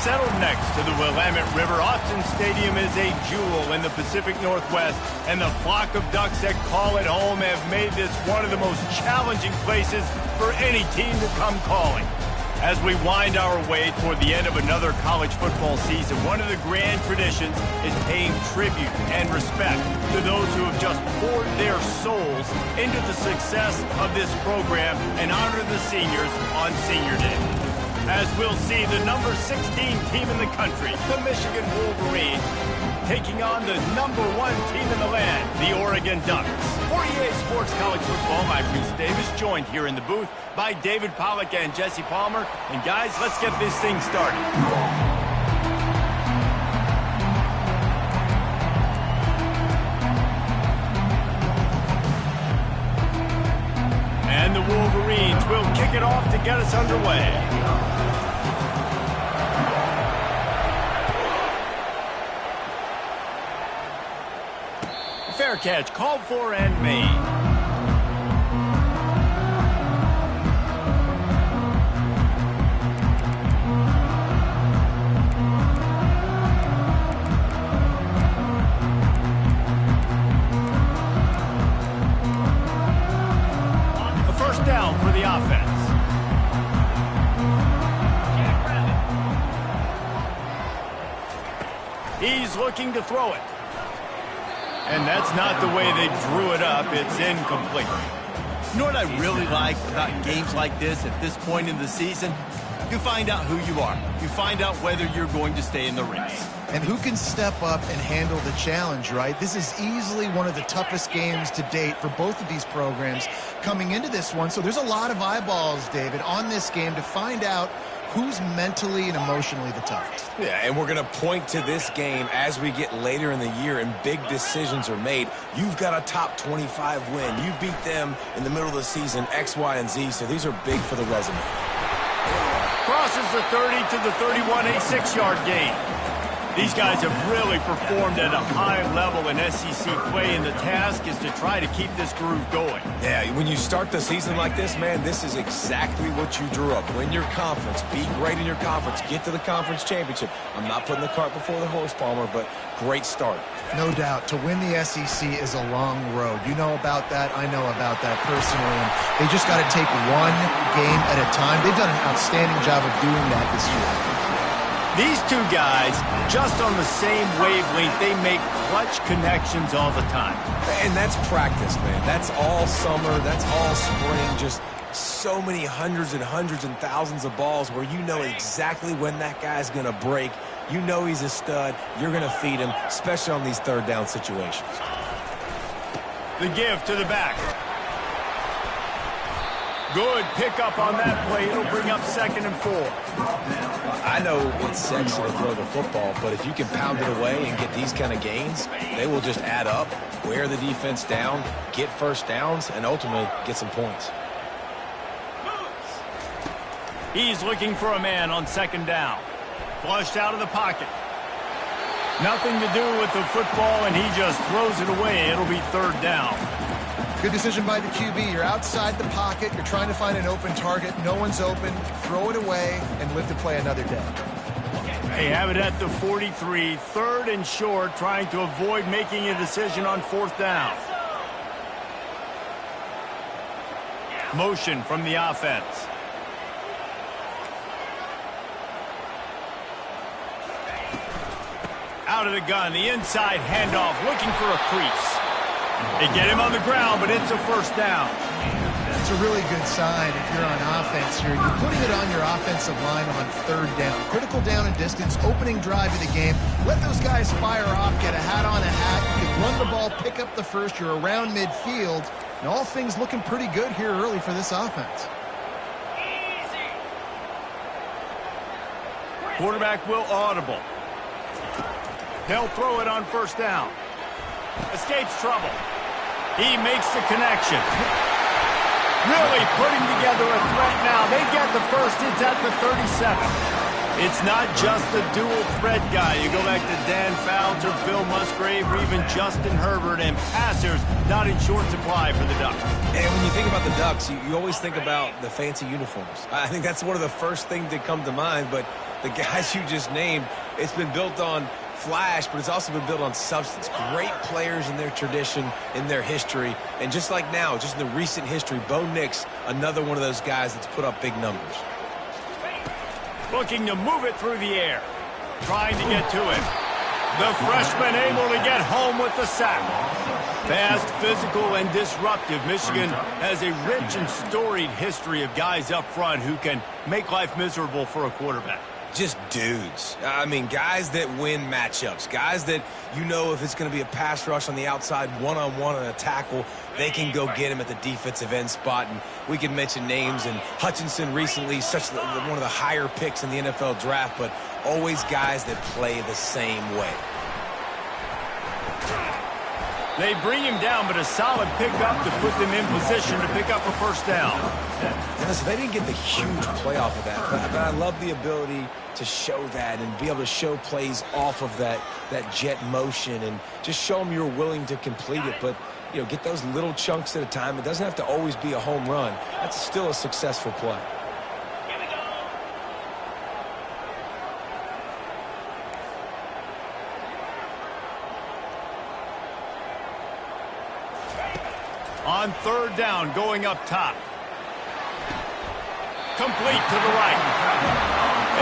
Settled next to the Willamette River, Autzen Stadium is a jewel in the Pacific Northwest, and the flock of Ducks that call it home have made this one of the most challenging places for any team to come calling. As we wind our way toward the end of another college football season, one of the grand traditions is paying tribute and respect to those who have just poured their souls into the success of this program and honor the seniors on Senior Day. As we'll see the number 16 team in the country, the Michigan Wolverines, taking on the number 1 team in the land, the Oregon Ducks. For EA Sports College Football, I'm Bruce Davis, joined here in the booth by David Pollack and Jesse Palmer. And guys, let's get this thing started. And the Wolverines will kick it off to get us underway. Fair catch called for and made. A first down for the offense. He's looking to throw it. And that's not the way they drew it up. It's incomplete. You know what I really like about games like this at this point in the season? You find out who you are. You find out whether you're going to stay in the race. And who can step up and handle the challenge, right? This is easily one of the toughest games to date for both of these programs coming into this one. So there's a lot of eyeballs, David, on this game to find out who's mentally and emotionally the toughest. Yeah, and we're going to point to this game as we get later in the year and big decisions are made. You've got a top 25 win. You beat them in the middle of the season, X, Y, and Z, so these are big for the resume. Crosses the 30 to the 31, a 6-yard gain. These guys have really performed at a high level in SEC play, and the task is to try to keep this groove going. Yeah, when you start the season like this, man, this is exactly what you drew up. Win your conference, be great in your conference, get to the conference championship. I'm not putting the cart before the horse, Palmer, but great start. No doubt. To win the SEC is a long road. You know about that. I know about that personally. And they just got to take one game at a time. They've done an outstanding job of doing that this year. These two guys, just on the same wavelength, they make clutch connections all the time. And that's practice, man. That's all summer. That's all spring. Just so many hundreds and thousands of balls where you know exactly when that guy's going to break. You know he's a stud. You're going to feed him, especially on these third down situations. The give to the back. Good pickup on that play. It'll bring up 2nd and 4. I know it's sexy to throw the football, but if you can pound it away and get these kind of gains, they will just add up, wear the defense down, get first downs, and ultimately get some points. He's looking for a man on 2nd down. Flushed out of the pocket. Nothing to do with the football, and he just throws it away. It'll be 3rd down. Good decision by the QB. You're outside the pocket. You're trying to find an open target. No one's open. Throw it away and live to play another day. They have it at the 43, 3rd and short, trying to avoid making a decision on 4th down. Motion from the offense. Out of the gun, the inside handoff, looking for a crease. They get him on the ground, but it's a 1st down. That's a really good sign if you're on offense here. You're putting it on your offensive line on 3rd down. Critical down and distance, opening drive of the game. Let those guys fire off, get a hat on a hat. You can run the ball, pick up the first. You're around midfield. And all things looking pretty good here early for this offense. Quarterback will audible. They'll throw it on 1st down. Escapes trouble. He makes the connection. Really putting together a threat now. They get the first. It's at the 37. It's not just the dual threat guy. You go back to Dan Fouts or Bill Musgrave or even Justin Herbert, and passers not in short supply for the Ducks. And when you think about the Ducks, you always think about the fancy uniforms. I think that's one of the first things that come to mind, but the guys you just named, it's been built on flash, but it's also been built on substance. Great players in their tradition, in their history. And just like now, just in the recent history, Bo Nix, another one of those guys that's put up big numbers. Looking to move it through the air. Trying to get to it. The freshman able to get home with the sack. Fast, physical, and disruptive. Michigan has a rich and storied history of guys up front who can make life miserable for a quarterback. Just dudes. I mean, guys that win matchups. Guys that, you know, if it's going to be a pass rush on the outside, one-on-one on a tackle, they can go get him at the defensive end spot. And we can mention names. And Hutchinson recently, one of the higher picks in the NFL draft, but always guys that play the same way. They bring him down, but a solid pickup to put them in position to pick up a first down. And listen, they didn't get the huge play off of that, but I love the ability to show that and be able to show plays off of that jet motion and just show them you're willing to complete it. But, you know, get those little chunks at a time. It doesn't have to always be a home run. That's still a successful play. On third down, going up top. Complete to the right.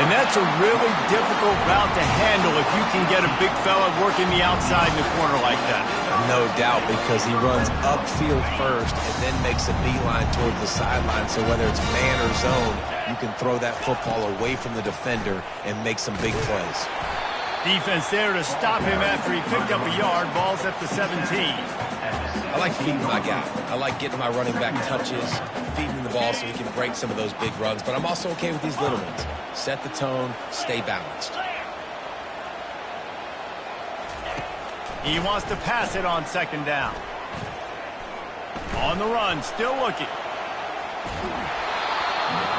And that's a really difficult route to handle if you can get a big fella working the outside in the corner like that. No doubt, because he runs upfield first and then makes a beeline towards the sideline. So whether it's man or zone, you can throw that football away from the defender and make some big plays. Defense there to stop him after he picked up a yard. Ball's at the 17. I like feeding my guy. I like getting my running back touches, feeding the ball so he can break some of those big runs. But I'm also okay with these little ones. Set the tone, stay balanced. He wants to pass it on second down. On the run, still looking.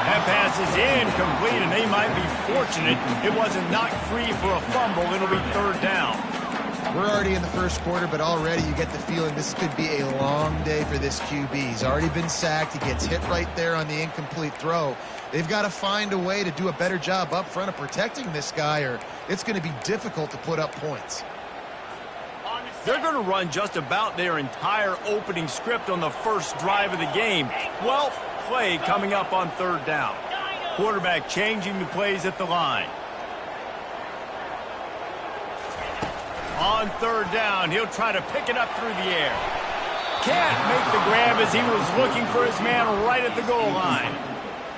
That pass is incomplete, and they might be fortunate it wasn't knocked free for a fumble. It'll be third down. We're already in the first quarter, but already you get the feeling this could be a long day for this QB. He's already been sacked. He gets hit right there on the incomplete throw. They've got to find a way to do a better job up front of protecting this guy, or it's going to be difficult to put up points. They're going to run just about their entire opening script on the first drive of the game. 12th play coming up on third down. Quarterback changing the plays at the line. On third down, he'll try to pick it up through the air. Can't make the grab as he was looking for his man right at the goal line.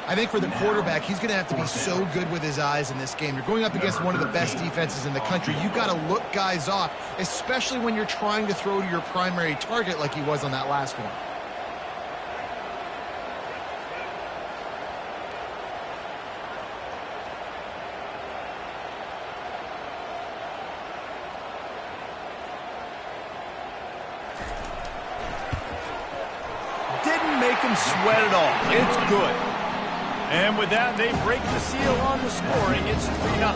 I think for the quarterback, he's going to have to be so good with his eyes in this game. You're going up against one of the best defenses in the country. You've got to look guys off, especially when you're trying to throw to your primary target like he was on that last one. Didn't make him sweat at all. It's good. And with that, they break the seal on the scoring. It's 3-0.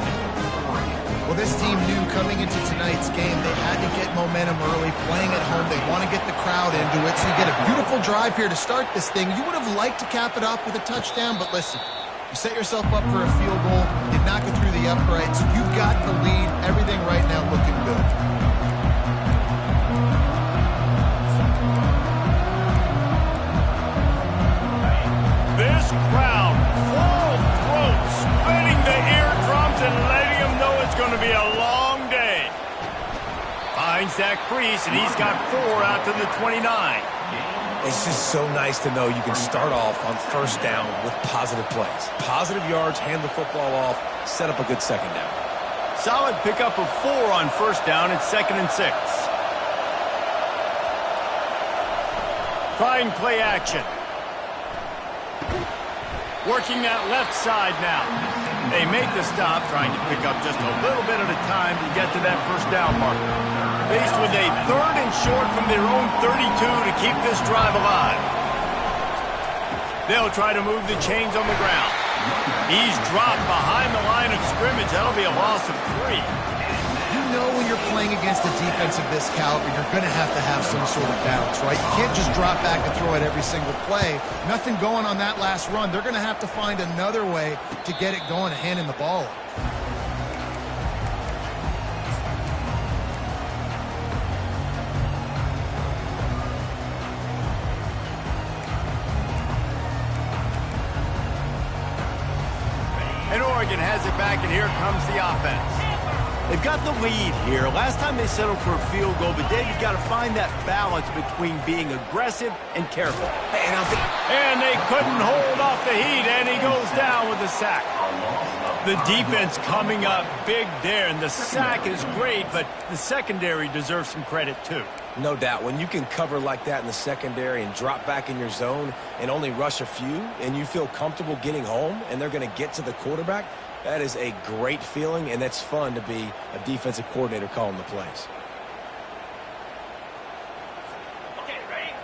Well, this team knew coming into tonight's game they had to get momentum early, playing at home. They want to get the crowd into it, so you get a beautiful drive here to start this thing. You would have liked to cap it off with a touchdown, but listen, you set yourself up for a field goal, you knock it through the uprights, you've got the lead, everything right now looking good. This crowd, full throat, splitting the eardrums and letting them know it's going to be a long day. Finds that crease, and he's got 4 out to the 29. It's just so nice to know you can start off on first down with positive plays. Positive yards, hand the football off, set up a good second down. Solid pickup of 4 on first down. It's 2nd and 6. Trying play action. Working that left side now. They make the stop, trying to pick up just a little bit at a time to get to that first down marker. Faced with a 3rd and short from their own 32 to keep this drive alive. They'll try to move the chains on the ground. He's dropped behind the line of scrimmage. That'll be a loss of 3. know when you're playing against a defense of this caliber, you're going to have some sort of balance, right? You can't just drop back and throw it every single play. Nothing going on that last run. They're going to have to find another way to get it going and handing the ball off. And Oregon has it back, and here comes the offense. They've got the lead here. Last time they settled for a field goal, but Dave's got to find that balance between being aggressive and careful. And they couldn't hold off the heat, and he goes down with the sack. The defense coming up big there, and the sack is great, but the secondary deserves some credit too. No doubt. When you can cover like that in the secondary and drop back in your zone and only rush a few, and you feel comfortable getting home, and they're going to get to the quarterback, that is a great feeling, and it's fun to be a defensive coordinator calling the plays. Okay, ready?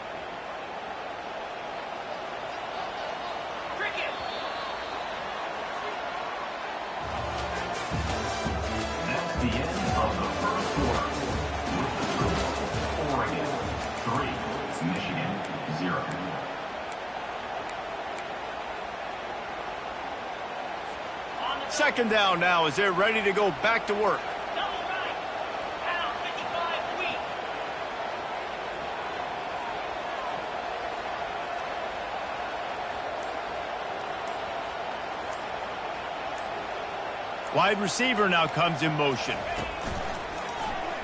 Cricket. That's the end of the first quarter. With the score, Oregon 3, Michigan 0. Second down now as they're ready to go back to work. Double right. Pound 55 weak. Wide receiver now comes in motion.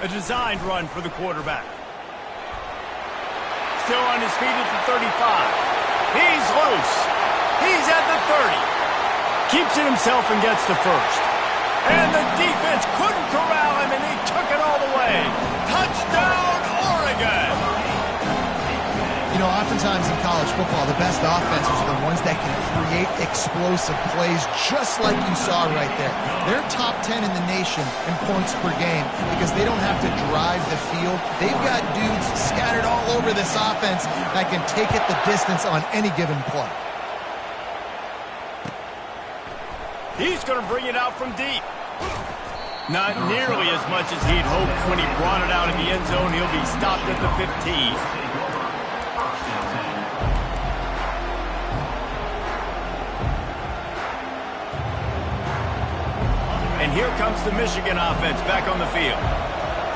A designed run for the quarterback. Still on his feet at the 35. He's loose. He's at the 30. Keeps it himself and gets the first. And the defense couldn't corral him, and he took it all the way. Touchdown, Oregon! You know, oftentimes in college football, the best offenses are the ones that can create explosive plays, just like you saw right there. They're top 10 in the nation in points per game because they don't have to drive the field. They've got dudes scattered all over this offense that can take it the distance on any given play. He's going to bring it out from deep. Not nearly as much as he'd hoped when he brought it out in the end zone. He'll be stopped at the 15. And here comes the Michigan offense back on the field.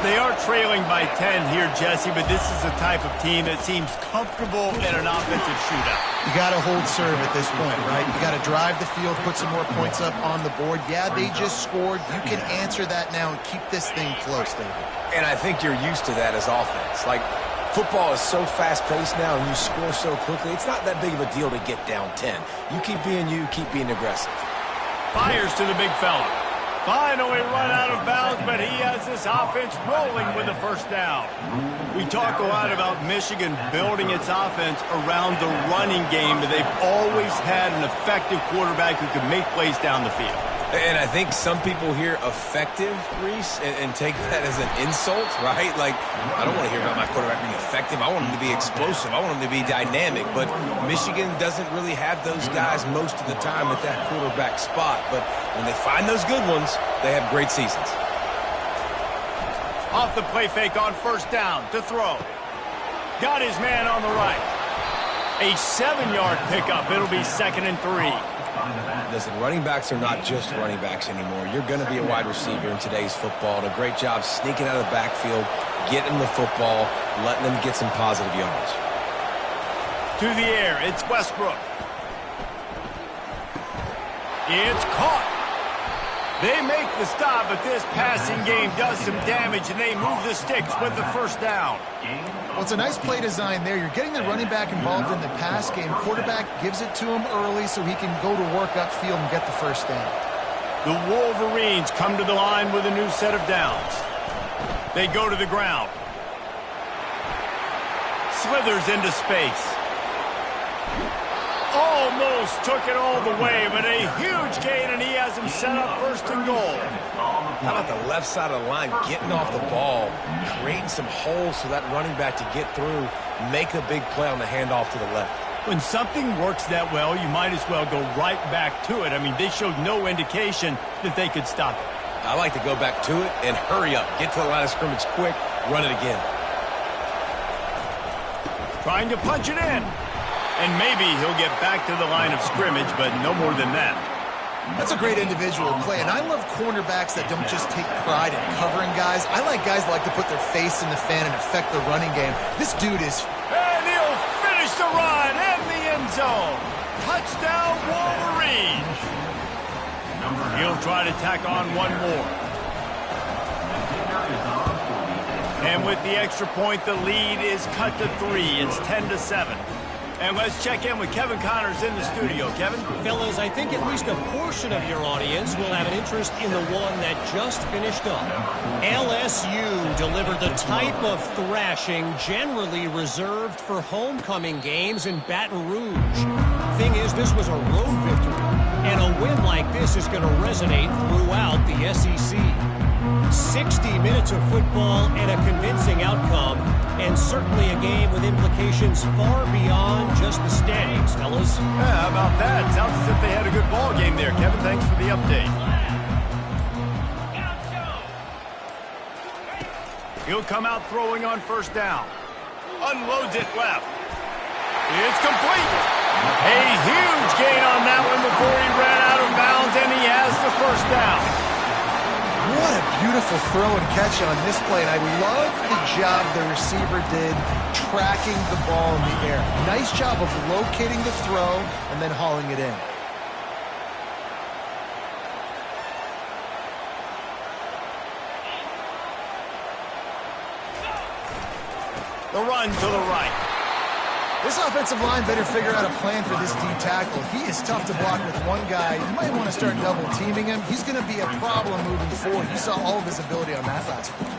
They are trailing by 10 here, Jesse, but this is the type of team that seems comfortable in an offensive shootout. You got to hold serve at this point, right? You got to drive the field, put some more points up on the board. Yeah, they just scored. You can answer that now and keep this thing close, David. And I think you're used to that as offense. Like, football is so fast-paced now, and you score so quickly, it's not that big of a deal to get down 10. You keep being you, keep being aggressive. Fires to the big fella. Finally run out of bounds, but he has this offense rolling with the first down. We talk a lot about Michigan building its offense around the running game, but they've always had an effective quarterback who can make plays down the field. And I think some people hear effective, Reese, and take that as an insult, right? Like, I don't want to hear about my quarterback being effective. I want him to be explosive. I want him to be dynamic. But Michigan doesn't really have those guys most of the time at that quarterback spot. But when they find those good ones, they have great seasons. Off the play fake on first down to throw. Got his man on the right. A 7-yard pickup. It'll be 2nd and 3. Listen, running backs are not just running backs anymore. You're going to be a wide receiver in today's football. And a great job sneaking out of the backfield, getting the football, letting them get some positive yards. To the air, it's Westbrook. It's caught. They make the stop, but this passing game does some damage, and they move the sticks with the first down. Well, it's a nice play design there. You're getting the running back involved in the pass game. Quarterback gives it to him early so he can go to work upfield and get the first down. The Wolverines come to the line with a new set of downs. They go to the ground. Slithers into space. Almost took it all the way, but a huge gain, and he has him set up 1st and goal. How about the left side of the line, getting off the ball, creating some holes for that running back to get through, make a big play on the handoff to the left. When something works that well, you might as well go right back to it. I mean, they showed no indication that they could stop it. I like to go back to it and hurry up. Get to the line of scrimmage quick, run it again. Trying to punch it in. And maybe he'll get back to the line of scrimmage, but no more than that. That's a great individual play, and I love cornerbacks that don't just take pride in covering guys. I like guys that like to put their face in the fan and affect the running game. This dude is... And he'll finish the run in the end zone. Touchdown, Wolverines. He'll try to tack on one more. And with the extra point, the lead is cut to 3. It's 10-7. And let's check in with Kevin Connors in the studio. Kevin? Fellas, I think at least a portion of your audience will have an interest in the one that just finished up. LSU delivered the type of thrashing generally reserved for homecoming games in Baton Rouge. Thing is, this was a road victory, and a win like this is going to resonate throughout the SEC. 60 minutes of football and a convincing outcome, and certainly a game with implications far beyond just the standings, fellas. Yeah, how about that? Sounds as if they had a good ball game there. Kevin, thanks for the update. He'll come out throwing on first down. Unloads it left. It's complete. A huge gain on that one before he ran out of bounds, and he has the first down. What a beautiful throw and catch on this play, and I love the job the receiver did tracking the ball in the air. Nice job of locating the throw and then hauling it in. The run to the right. This offensive line better figure out a plan for this D tackle. He is tough to block with one guy. You might want to start double teaming him. He's going to be a problem moving forward. You saw all of his ability on that last one.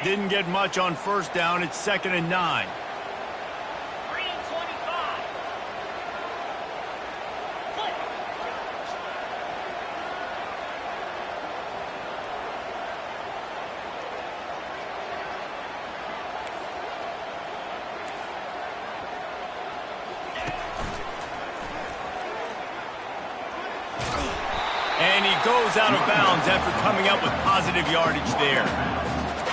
Didn't get much on first down. It's 2nd and 9. And he goes out of bounds after coming up with positive yardage there.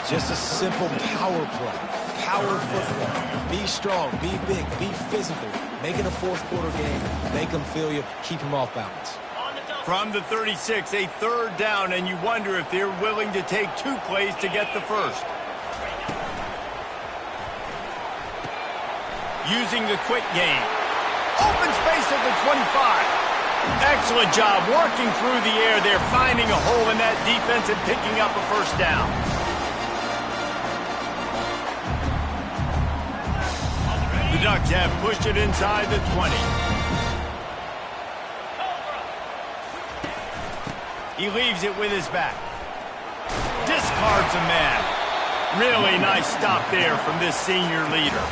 Just a simple power play. Power football. Be strong, be big, be physical. Make it a fourth quarter game. Make them feel you. Keep them off balance. From the 36, a 3rd down, and you wonder if they're willing to take 2 plays to get the first. Using the quick game. Open space at the 25. Excellent job working through the air there, finding a hole in that defense and picking up a first down. The Ducks have pushed it inside the 20. He leaves it with his back. Discards a man. Really nice stop there from this senior leader.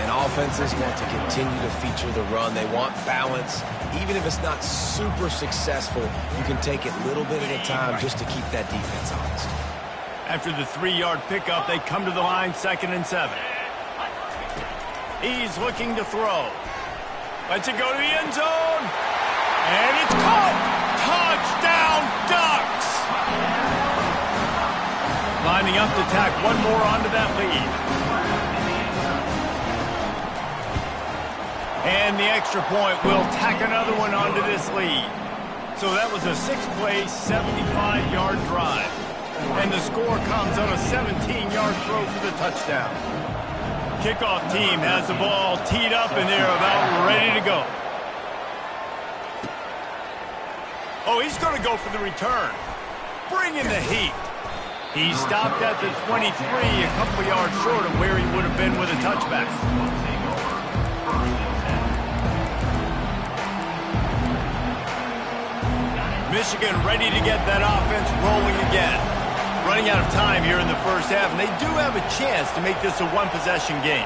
And offenses want to continue to feature the run. They want balance. Even if it's not super successful, you can take it little bit at a time just to keep that defense honest. After the 3-yard pickup, they come to the line 2nd and 7. He's looking to throw. Lets it go to the end zone. And it's caught. Touchdown, Ducks. Lining up to tack one more onto that lead. And the extra point will tack another one onto this lead. So that was a 6-play, 75-yard drive. And the score comes on a 17-yard throw for the touchdown. Kickoff team has the ball teed up, and they're about ready to go. Oh, he's going to go for the return. Bring in the heat. He stopped at the 23, a couple yards short of where he would have been with a touchback. Michigan ready to get that offense rolling again. Running out of time here in the first half, and they do have a chance to make this a one-possession game.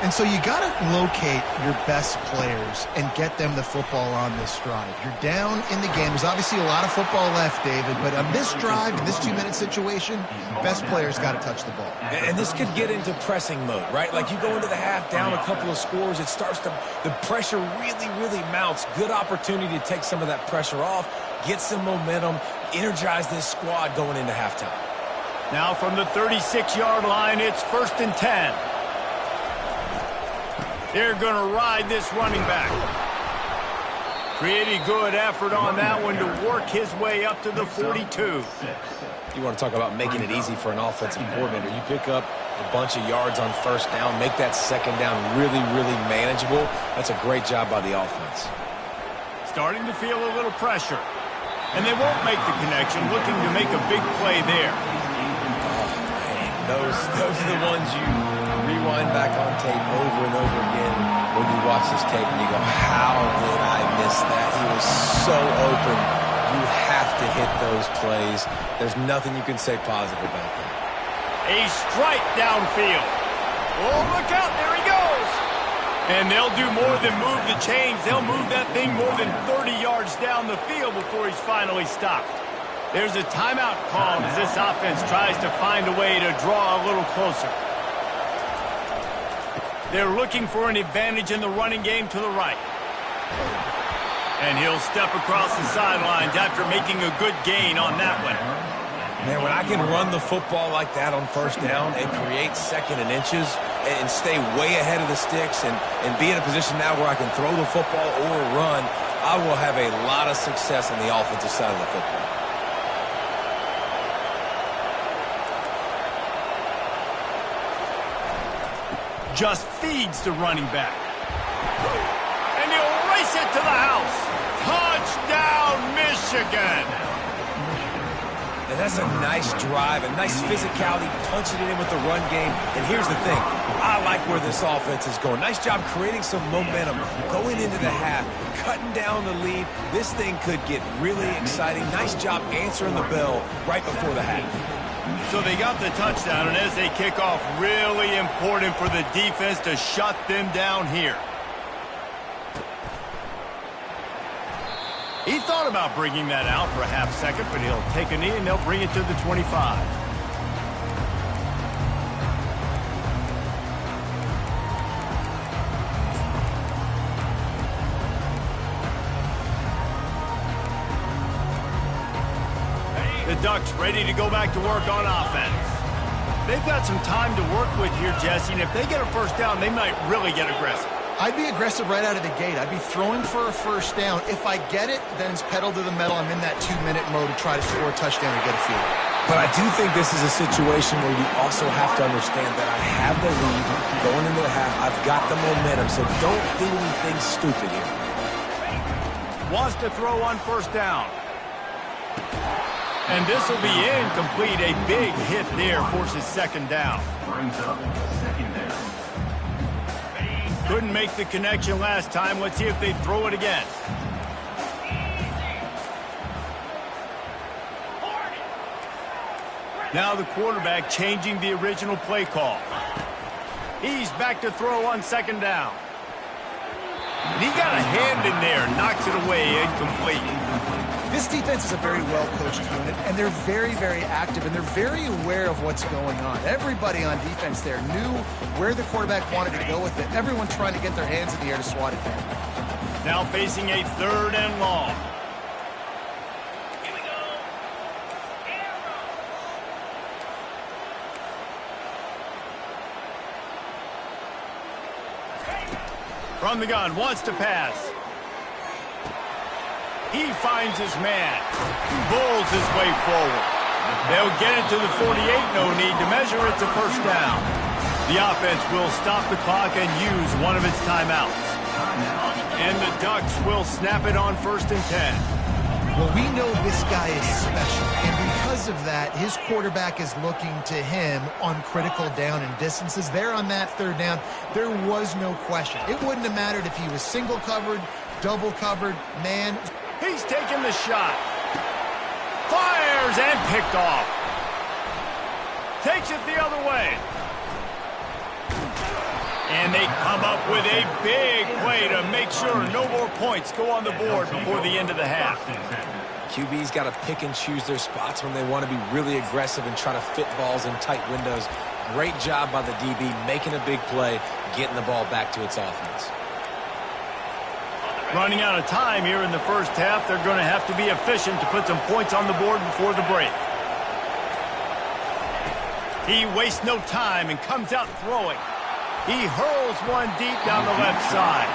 And so you got to locate your best players and get them the football on this drive. You're down in the game. There's obviously a lot of football left, David, but on this drive, in this 2-minute situation, best players got to touch the ball. And this could get into pressing mode, right? Like you go into the half down a couple of scores, it starts to, the pressure really, really mounts. Good opportunity to take some of that pressure off, get some momentum, energize this squad going into halftime. Now from the 36-yard line, it's 1st and 10. They're going to ride this running back. Pretty good effort on that one to work his way up to the 42. You want to talk about making it easy for an offensive coordinator. You pick up a bunch of yards on first down, make that second down really, really manageable. That's a great job by the offense. Starting to feel a little pressure. And they won't make the connection, looking to make a big play there. Those are the ones you rewind back on tape over and over again when you watch this tape and you go, how did I miss that? He was so open. You have to hit those plays. There's nothing you can say positive about that. A strike downfield. Oh, look out, there he goes. And they'll do more than move the chains. They'll move that thing more than 30 yards down the field before he's finally stopped. There's a timeout called as this offense tries to find a way to draw a little closer. They're looking for an advantage in the running game to the right. And he'll step across the sidelines after making a good gain on that one. Man, when I can run the football like that on first down and create second and inches and stay way ahead of the sticks and be in a position now where I can throw the football or run, I will have a lot of success on the offensive side of the football. Just feeds the running back. And he'll race it to the house. Touchdown, Michigan. And that's a nice drive, a nice physicality, punching it in with the run game. And here's the thing. I like where this offense is going. Nice job creating some momentum, going into the half, cutting down the lead. This thing could get really exciting. Nice job answering the bell right before the half. So they got the touchdown, and as they kick off, really important for the defense to shut them down here. He thought about bringing that out for a half second, but he'll take a knee and they'll bring it to the 25. The Ducks ready to go back to work on offense. They've got some time to work with here, Jesse, and if they get a first down, they might really get aggressive. I'd be aggressive right out of the gate. I'd be throwing for a first down. If I get it, then it's pedal to the metal. I'm in that 2-minute mode to try to score a touchdown or get a field. But I do think this is a situation where you also have to understand that I have the lead going into the half. I've got the momentum, so don't do anything stupid here. Wants to throw on first down. And this will be incomplete. A big hit there forces second down. Brings up second down. Couldn't make the connection last time. Let's see if they throw it again. Now the quarterback changing the original play call. He's back to throw on second down. And he got a hand in there, knocks it away, incomplete. This defense is a very well-coached unit, and they're very, very active, and they're very aware of what's going on. Everybody on defense there knew where the quarterback wanted to go with it. Everyone trying to get their hands in the air to swat it down. Now facing a 3rd and long. Here we go. From the gun, wants to pass. He finds his man. Bulls his way forward. They'll get it to the 48. No need to measure. It's a first down. The offense will stop the clock and use one of its timeouts. And the Ducks will snap it on 1st and 10. Well, we know this guy is special, and because of that, his quarterback is looking to him on critical down and distances. There on that 3rd down, there was no question. It wouldn't have mattered if he was single covered, double covered, man. He's taking the shot. Fires and picked off. Takes it the other way. And they come up with a big play to make sure no more points go on the board before the end of the half. QB's got to pick and choose their spots when they want to be really aggressive and try to fit balls in tight windows. Great job by the DB making a big play, getting the ball back to its offense. Running out of time here in the first half, they're going to have to be efficient to put some points on the board before the break. He wastes no time and comes out throwing. He hurls one deep down the left side.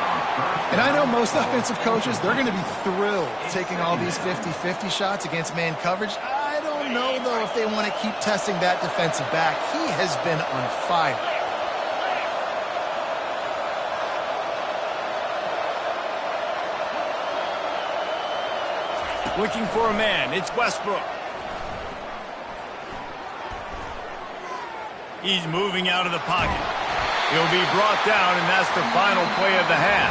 And I know most offensive coaches, they're going to be thrilled taking all these 50-50 shots against man coverage. I don't know, though, if they want to keep testing that defensive back. He has been on fire. Looking for a man. It's Westbrook. He's moving out of the pocket. He'll be brought down, and that's the final play of the half.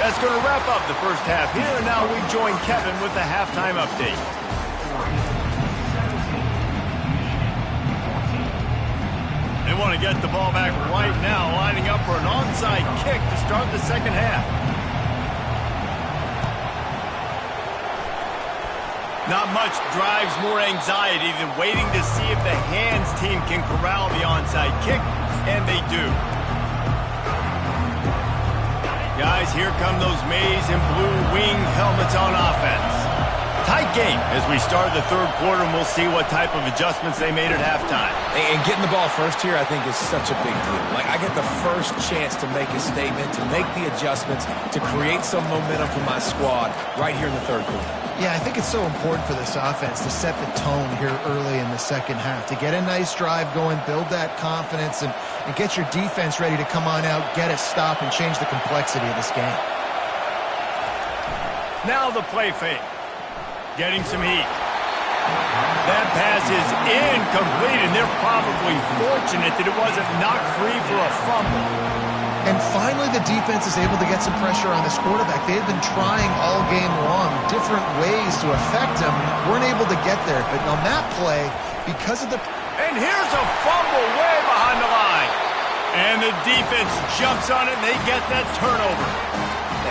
That's going to wrap up the first half here, and now we join Kevin with the halftime update. They want to get the ball back right now, lining up for an onside kick to start the second half. Not much drives more anxiety than waiting to see if the hands team can corral the onside kick, and they do. Guys, here come those maize and blue wing helmets on offense. Tight game as we start the third quarter, and we'll see what type of adjustments they made at halftime. And getting the ball first here, I think, is such a big deal. Like, I get the first chance to make a statement, to make the adjustments, to create some momentum for my squad right here in the third quarter. Yeah, I think it's so important for this offense to set the tone here early in the second half, to get a nice drive going, build that confidence, and get your defense ready to come on out, get a stop, and change the complexity of this game. Now the play fake. Getting some heat. That pass is incomplete, and they're probably fortunate that it wasn't knocked free for a fumble. And finally, the defense is able to get some pressure on this quarterback. They had been trying all game long, different ways to affect him. Weren't able to get there. But on that play, because of the... And here's a fumble way behind the line. And the defense jumps on it, and they get that turnover.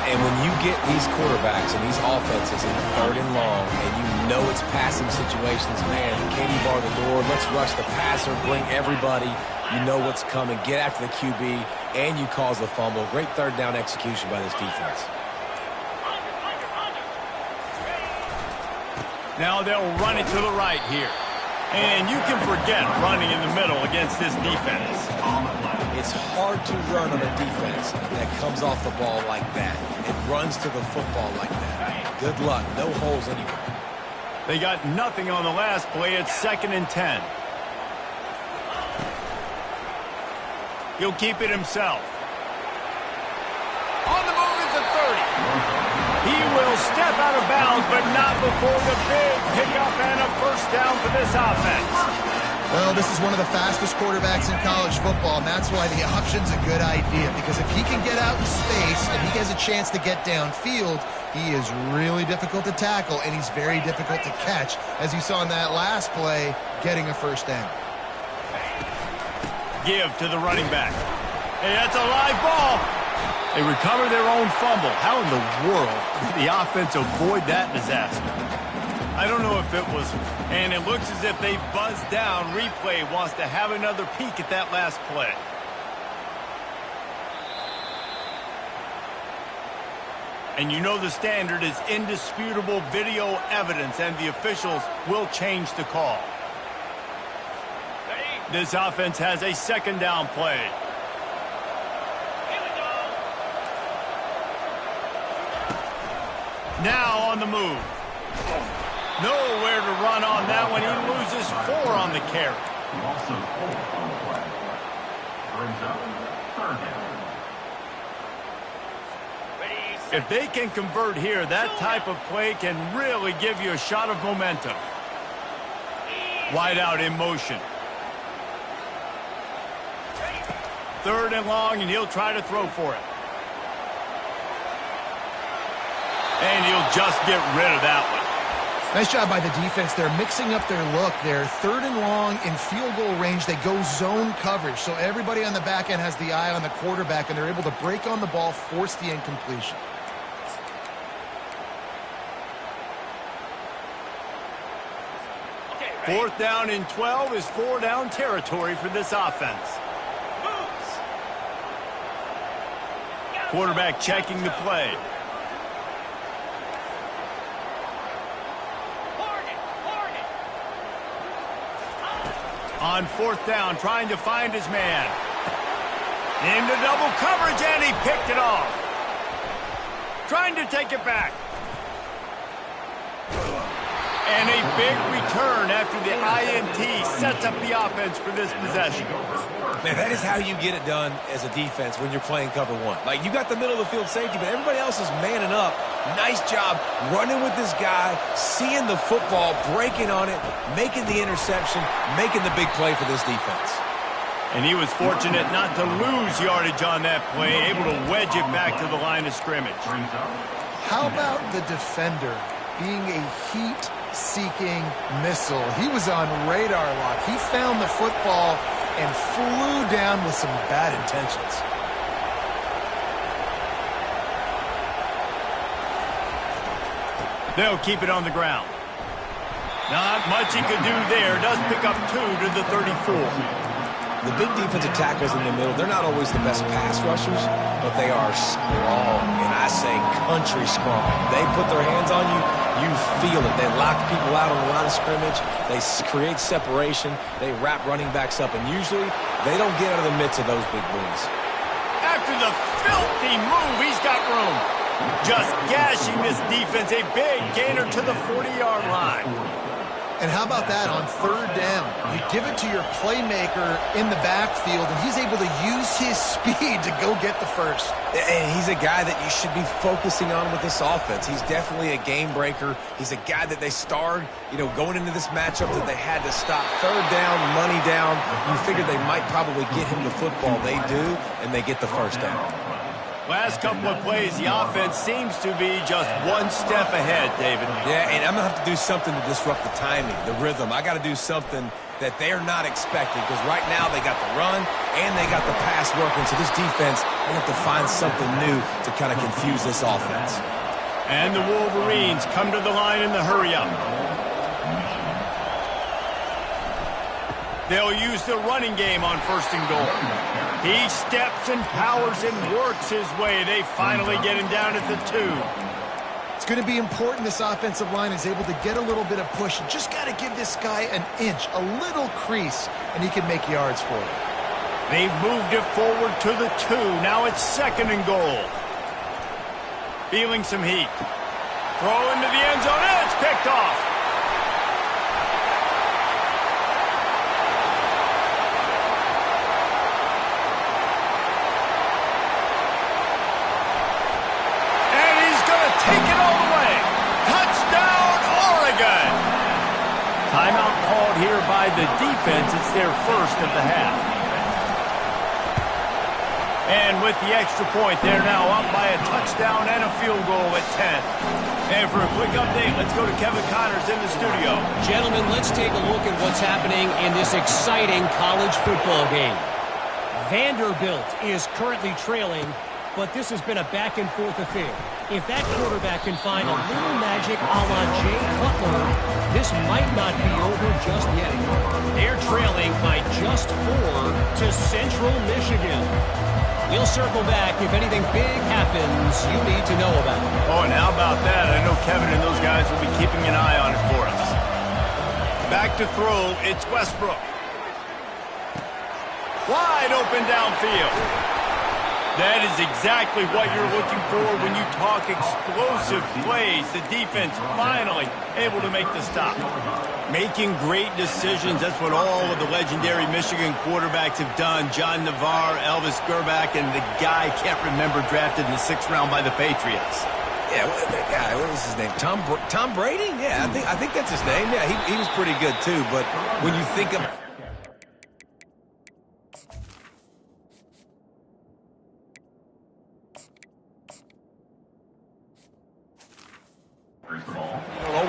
And when you get these quarterbacks and these offenses in third and long, and you know it's passing situations, man, Katie bar the door, let's rush the passer, bring everybody. You know what's coming. Get after the QB, and you cause the fumble. Great third down execution by this defense. Now they'll run it to the right here. And you can forget running in the middle against this defense. It's hard to run on a defense that comes off the ball like that. It runs to the football like that. Good luck. No holes anywhere. They got nothing on the last play. It's 2nd and 10. He'll keep it himself. On the move at the 30. He will step out of bounds, but not before the big pickup and a first down for this offense. Well, this is one of the fastest quarterbacks in college football, and that's why the option's a good idea, because if he can get out in space and he has a chance to get downfield, he is really difficult to tackle, and he's very difficult to catch, as you saw in that last play, getting a first down. Give to the running back. Hey, that's a live ball. They recover their own fumble. How in the world did the offense avoid that disaster? I don't know if it was, and it looks as if they buzzed down. Replay wants to have another peek at that last play. And you know the standard is indisputable video evidence, and the officials will change the call. This offense has a 2nd down play. Now on the move. Nowhere to run on that one. He loses 4 on the carry. Also pulled on the play. Brings up 3rd down. If they can convert here, that type of play can really give you a shot of momentum. Wide out in motion. 3rd and long, and he'll try to throw for it. And he'll just get rid of that one. Nice job by the defense. They're mixing up their look. They're 3rd and long in field goal range. They go zone coverage. So everybody on the back end has the eye on the quarterback, and they're able to break on the ball, force the incompletion. Fourth down and 12 is 4-down territory for this offense. Quarterback checking the play. On 4th down, trying to find his man. Into double coverage, and he picked it off. Trying to take it back. And a big return after the INT sets up the offense for this possession. Man, that is how you get it done as a defense when you're playing cover one. Like, you got the middle of the field safety, but everybody else is manning up. Nice job running with this guy, seeing the football, breaking on it, making the interception, making the big play for this defense. And he was fortunate not to lose yardage on that play, able to wedge it back to the line of scrimmage. How about the defender being a heat-seeking missile? He was on radar lock. He found the football and flew down with some bad intentions. They'll keep it on the ground. Not much he could do there. Does pick up 2 to the 34. The big defensive tackles in the middle, they're not always the best pass rushers, but they are strong, and I say country strong. They put their hands on you, you feel it. They lock people out on the line of scrimmage. They create separation. They wrap running backs up, and usually they don't get out of the midst of those big boys. After the filthy move, he's got room. Just gashing this defense, a big gainer to the 40-yard line. And how about that on 3rd down? You give it to your playmaker in the backfield, and he's able to use his speed to go get the first. And he's a guy that you should be focusing on with this offense. He's definitely a game breaker. He's a guy that they starred, going into this matchup that they had to stop. 3rd down, money down. You figured they might probably get him the football. They do, and they get the first down. Last couple of plays, the offense seems to be just one step ahead, David. Yeah, and I'm going to have to do something to disrupt the timing, the rhythm. I got to do something that they're not expecting, because right now they got the run and they got the pass working. So this defense, they have to find something new to kind of confuse this offense. And the Wolverines come to the line in the hurry-up. They'll use the running game on 1st and goal. He steps and powers and works his way. They finally get him down at the 2. It's going to be important this offensive line is able to get a little bit of push. You just got to give this guy an inch, a little crease, and he can make yards for you. They've moved it forward to the 2. Now it's 2nd and goal. Feeling some heat. Throw into the end zone, and it's picked off. Timeout called here by the defense. It's their first of the half. And with the extra point, they're now up by a touchdown and a field goal at 10. And for a quick update, let's go to Kevin Connors in the studio. Gentlemen, let's take a look at what's happening in this exciting college football game. Vanderbilt is currently trailing, but this has been a back-and-forth affair. If that quarterback can find a little magic a la Jay Cutler, this might not be over just yet. They're trailing by just 4 to Central Michigan. We'll circle back if anything big happens you need to know about. Oh, and how about that? I know Kevin and those guys will be keeping an eye on it for us. Back to throw, it's Westbrook. Wide open downfield. That is exactly what you're looking for when you talk explosive plays. The defense finally able to make the stop. Making great decisions. That's what all of the legendary Michigan quarterbacks have done. John Navarre, Elvis Gerbach, and the guy, can't remember, drafted in the 6th round by the Patriots. Yeah, that guy, what was his name? Tom Brady? Yeah, I think that's his name. Yeah, he was pretty good too. But when you think of...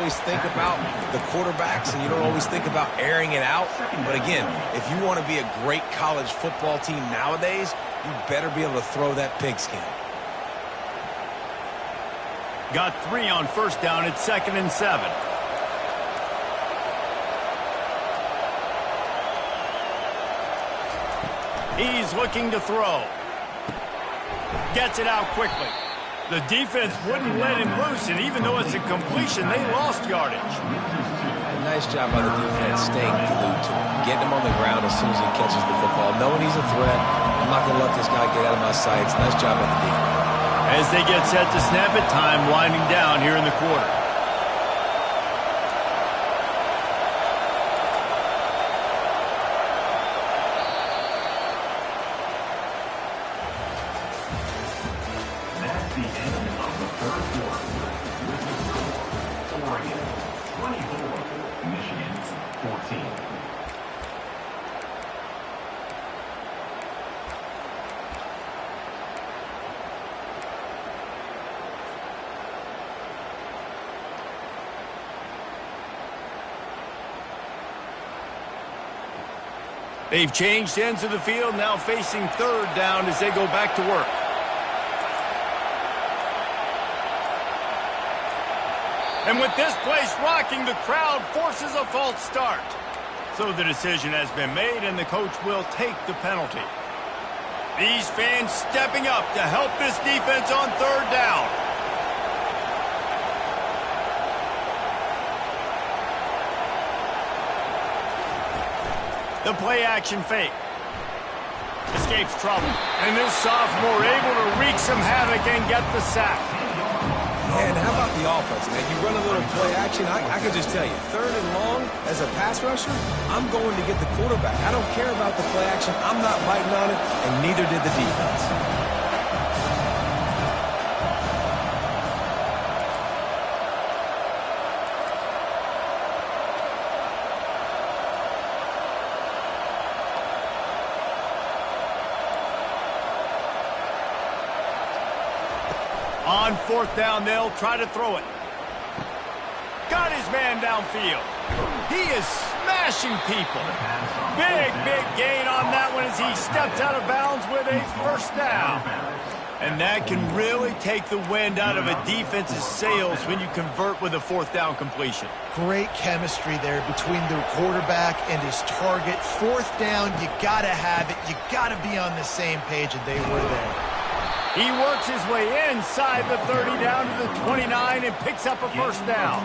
always think about the quarterbacks and you don't always think about airing it out. But again, if you want to be a great college football team nowadays, you better be able to throw that pigskin. Got 3 on first down at 2nd and 7. He's looking to throw. Gets it out quickly. The defense wouldn't let him loose, and even though it's a completion, they lost yardage. Nice job by the defense staying glued to him, getting him on the ground as soon as he catches the football, knowing he's a threat. I'm not going to let this guy get out of my sights. Nice job by the defense. As they get set to snap it, time winding down here in the quarter. That's the end of the third quarter. With the score, Oregon 24, Michigan 14. They've changed ends of the field, now facing 3rd down as they go back to work. And with this place rocking, the crowd forces a false start. So the decision has been made, and the coach will take the penalty. These fans stepping up to help this defense on 3rd down. The play-action fake. Escapes trouble. And this sophomore able to wreak some havoc and get the sack. And how about the offense, man? You run a little play action. I can just tell you, 3rd and long as a pass rusher, I'm going to get the quarterback. I don't care about the play action. I'm not biting on it, and neither did the defense. On 4th down, they'll try to throw it. Got his man downfield. He is smashing people. Big gain on that one as he steps out of bounds with a 1st down. And that can really take the wind out of a defense's sails when you convert with a 4th down completion. Great chemistry there between the quarterback and his target. 4th down, you got to have it. You got to be on the same page, and they were there. He works his way inside the 30 down to the 29 and picks up a 1st down.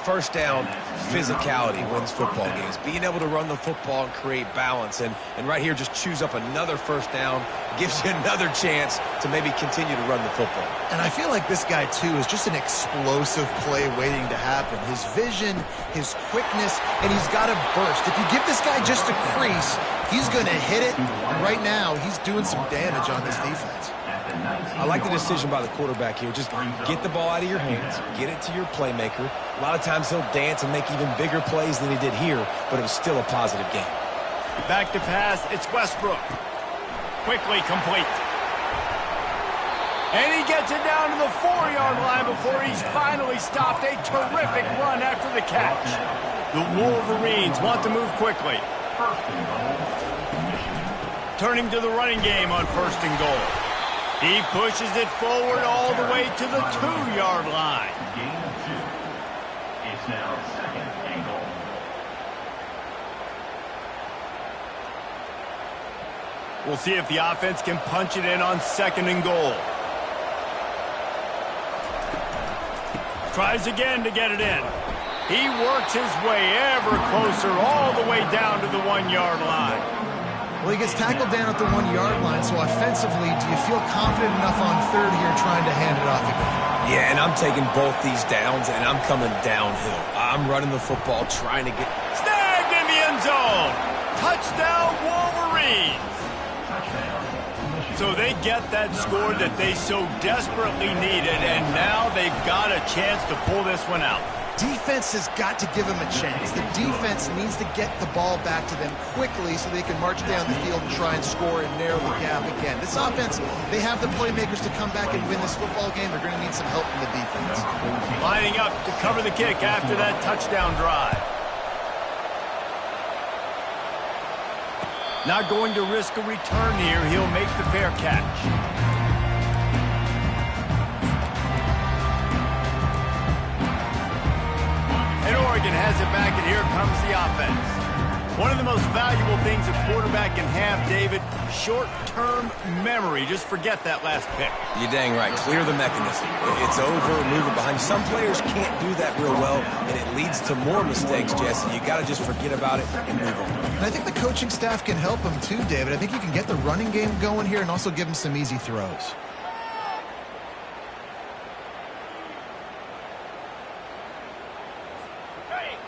1st down, physicality wins football games. Being able to run the football and create balance. And right here, just choose up another 1st down. Gives you another chance to maybe continue to run the football. And I feel like this guy, too, is just an explosive play waiting to happen. His vision, his quickness, and he's got a burst. If you give this guy just a crease, he's going to hit it. And right now, he's doing some damage on this defense. I like the decision by the quarterback here. Just get the ball out of your hands, get it to your playmaker. A lot of times he'll dance and make even bigger plays than he did here, but it was still a positive game. Back to pass, it's Westbrook. Quickly complete. And he gets it down to the 4-yard line before he's finally stopped. A terrific run after the catch. The Wolverines want to move quickly. Turning to the running game on 1st and goal. He pushes it forward all the way to the 2-yard line. Gain of 2. It's now 2nd and goal. We'll see if the offense can punch it in on 2nd and goal. Tries again to get it in. He works his way ever closer all the way down to the 1-yard line. Well, he gets tackled down at the 1-yard line, so offensively, do you feel confident enough on 3rd here trying to hand it off again? Yeah, and I'm taking both these downs, and I'm coming downhill. I'm running the football, trying to get... Snagged in the end zone! Touchdown, Wolverines! So they get that score that they so desperately needed, and now they've got a chance to pull this one out. defense has got to give them a chance. The defense needs to get the ball back to them quickly so they can march down the field and try and score and narrow the gap again. This offense, they have the playmakers to come back and win this football game. They're going to need some help from the defense. Lining up to cover the kick after that touchdown drive. Not going to risk a return here. He'll make the fair catch. And Oregon has it back, and here comes the offense. One of the most valuable things a quarterback can have, David, short-term memory. Just forget that last pick. You're dang right. Clear the mechanism. It's over, move it behind. Some players can't do that real well, and it leads to more mistakes, Jesse. You got to just forget about it and move on. And I think the coaching staff can help him too, David. I think you can get the running game going here and also give him some easy throws.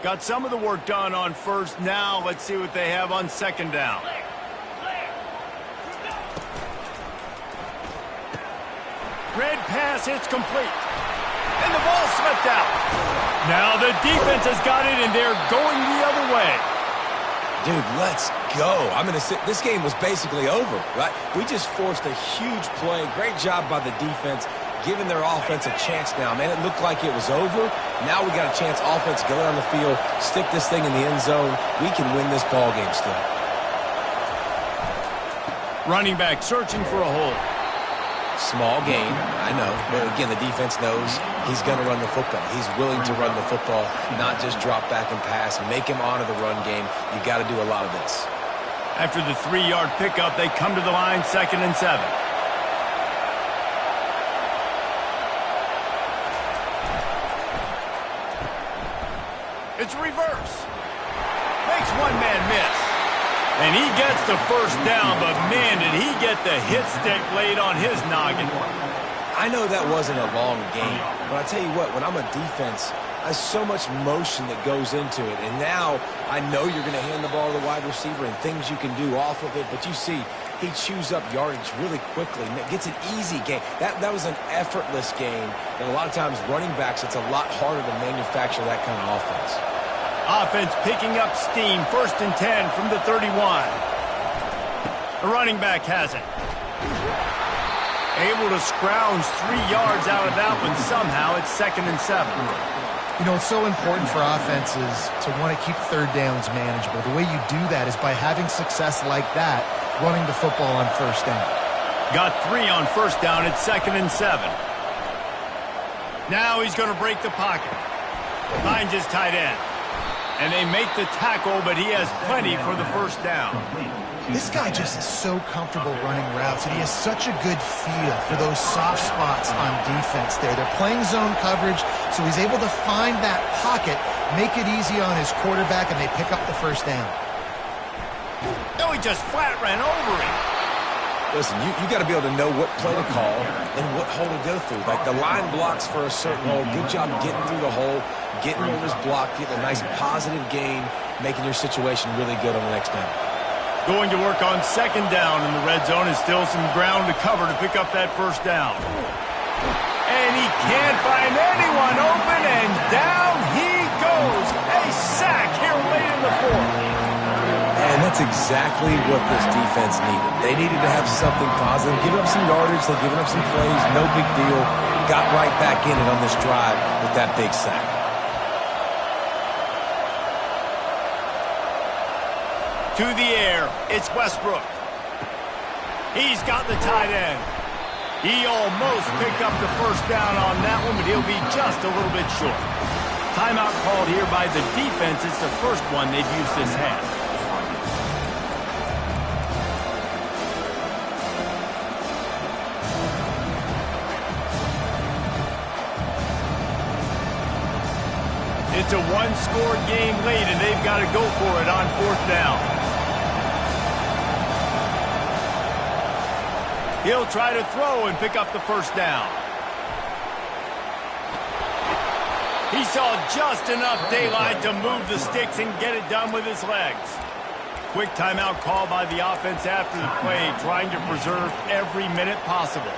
Got some of the work done on first. Now let's see what they have on second down. Red pass hits complete. And the ball slipped out. Now the defense has got it, and they're going the other way. Dude, let's go. I'm going to say this game was basically over, right? We just forced a huge play. Great job by the defense, giving their offense a chance now. Man, it looked like it was over. Now we got a chance, offense, go down the field, stick this thing in the end zone. We can win this ball game still. Running back searching for a hole. Small gain, I know. But again, the defense knows he's going to run the football. He's willing to run the football, not just drop back and pass. Make him honor the run game. You got to do a lot of this. After the 3-yard pickup, they come to the line, 2nd and 7. It's reverse. Makes one man miss. And he gets the first down, but man, did he get the hit stick laid on his noggin. I know that wasn't a long game, but I tell you what, when I'm a defense, there's so much motion that goes into it. And now I know you're going to hand the ball to the wide receiver and things you can do off of it, but you see he chews up yardage really quickly. Gets an easy game. That was an effortless game. And a lot of times running backs, it's a lot harder to manufacture that kind of offense. Offense picking up steam. 1st and 10 from the 31. The running back has it. Able to scrounge 3 yards out of that one somehow. It's 2nd and 7. You know, it's so important for offenses to want to keep third downs manageable. The way you do that is by having success like that, running the football on first down. Got 3 on first down. It's 2nd and 7. Now he's going to break the pocket. Finds his tight end. And they make the tackle, but he has plenty for the first down. This guy just is so comfortable running routes, and he has such a good feel for those soft spots on defense there. They're playing zone coverage, so he's able to find that pocket, make it easy on his quarterback, and they pick up the first down. No, he just flat ran over him. Listen, you got to be able to know what play to call and what hole to go through. Like the line blocks for a certain hole. Good job getting through the hole, getting what was blocked, getting a nice positive gain, making your situation really good on the next down. Going to work on 2nd down in the red zone. Is still some ground to cover to pick up that first down. And he can't find anyone open, and down he goes. A sack here late in the 4th. And that's exactly what this defense needed. They needed to have something positive. Giving up some yardage, they're giving up some plays, no big deal. Got right back in it on this drive with that big sack. To the air, it's Westbrook. He's got the tight end. He almost picked up the first down on that one, but he'll be just a little bit short. Timeout called here by the defense. It's the first one they've used this half. It's a one-score game late, and they've got to go for it on 4th down. He'll try to throw and pick up the first down. He saw just enough daylight to move the sticks and get it done with his legs. Quick timeout call by the offense after the play, trying to preserve every minute possible.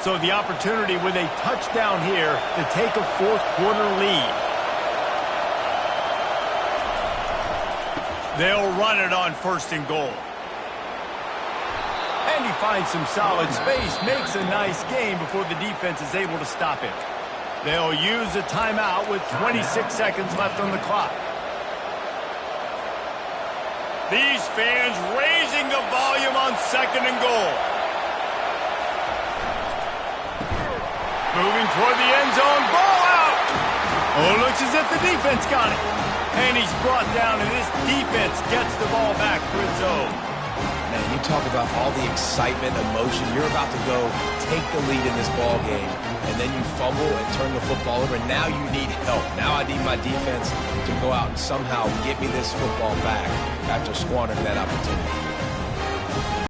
So the opportunity with a touchdown here to take a fourth quarter lead. They'll run it on 1st and goal. And he finds some solid space, makes a nice gain before the defense is able to stop it. They'll use a timeout with 26 seconds left on the clock. These fans raising the volume on 2nd and goal. Moving toward the end zone, ball out! Oh, it looks as if the defense got it. And he's brought down, and this defense gets the ball back for its own. Man, you talk about all the excitement, emotion. You're about to go take the lead in this ball game, and then you fumble and turn the football over. Now you need help. Now I need my defense to go out and somehow get me this football back after squandering that opportunity.